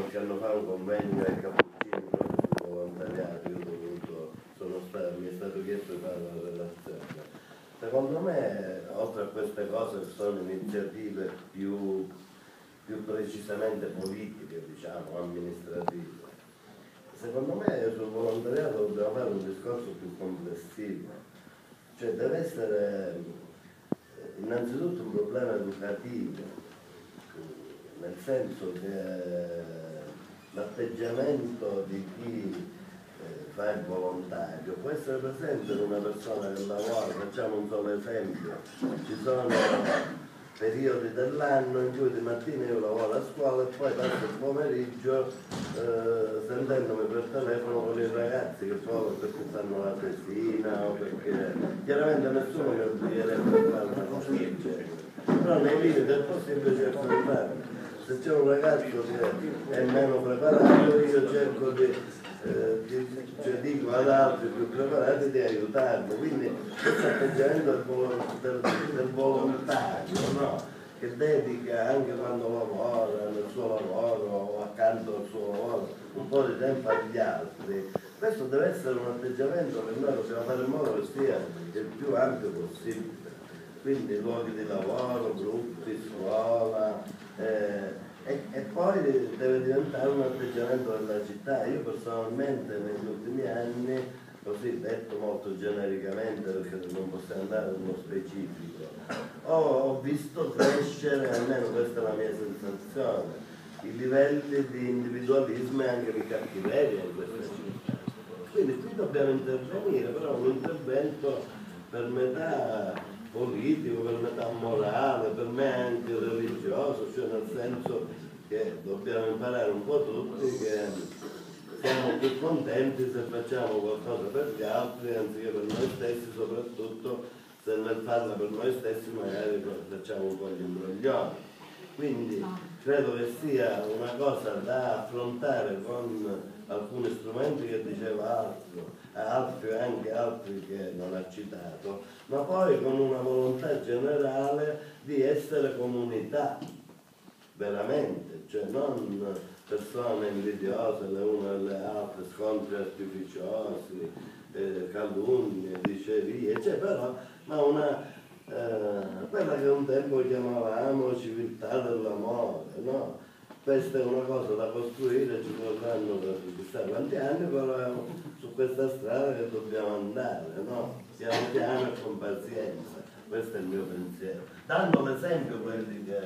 qualche anno fa un convegno ai Cappuccini proprio sul volontariato, mi è stato chiesto di fare una relazione. Secondo me, oltre a queste cose che sono iniziative più precisamente politiche, diciamo, amministrative, secondo me sul volontariato dobbiamo fare un discorso più complessivo, cioè deve essere innanzitutto un problema educativo, nel senso che l'atteggiamento di chi fa il volontario può essere presente in una persona che lavora. Facciamo un solo esempio: ci sono periodi dell'anno in cui di mattina io lavoro a scuola e poi passo il pomeriggio sentendomi per telefono con i ragazzi che poi perché fanno la tesina o perché chiaramente nessuno mi obbligherebbe a fare una cosa del genere, però nei limiti del possibile cerco di farlo. Se c'è un ragazzo che è meno preparato, io cerco cioè dico ad altri più preparati di aiutarlo. Quindi questo atteggiamento del volontario, no? Che dedica anche quando lavora nel suo lavoro o accanto al suo lavoro un po' di tempo agli altri, questo deve essere un atteggiamento che noi dobbiamo fare in modo che sia il più ampio possibile. Quindi luoghi di lavoro, gruppi, scuola, e poi deve diventare un atteggiamento della città. Io personalmente negli ultimi anni, così detto molto genericamente perché non possiamo andare nello specifico, ho visto crescere, almeno questa è la mia sensazione, i livelli di individualismo e anche di cattiveria in questa città. Quindi qui dobbiamo intervenire, però un intervento per metà politico, per metà morale, per me anche religioso, cioè nel senso che dobbiamo imparare un po' tutti che siamo più contenti se facciamo qualcosa per gli altri anziché per noi stessi, soprattutto se nel farla per noi stessi magari facciamo un po' gli imbroglioni. Quindi credo che sia una cosa da affrontare con alcuni strumenti che diceva altri e anche altri che non ha citato, ma poi con una volontà generale di essere comunità, veramente, cioè non persone invidiose le une alle altre, scontri artificiosi, calunnie, dicerie, cioè però, ma quella che un tempo chiamavamo civiltà dell'amore, no? Questa è una cosa da costruire, ci vorranno chissà quanti anni, però è su questa strada che dobbiamo andare, no? Piano piano e con pazienza, questo è il mio pensiero, dando l'esempio quelli che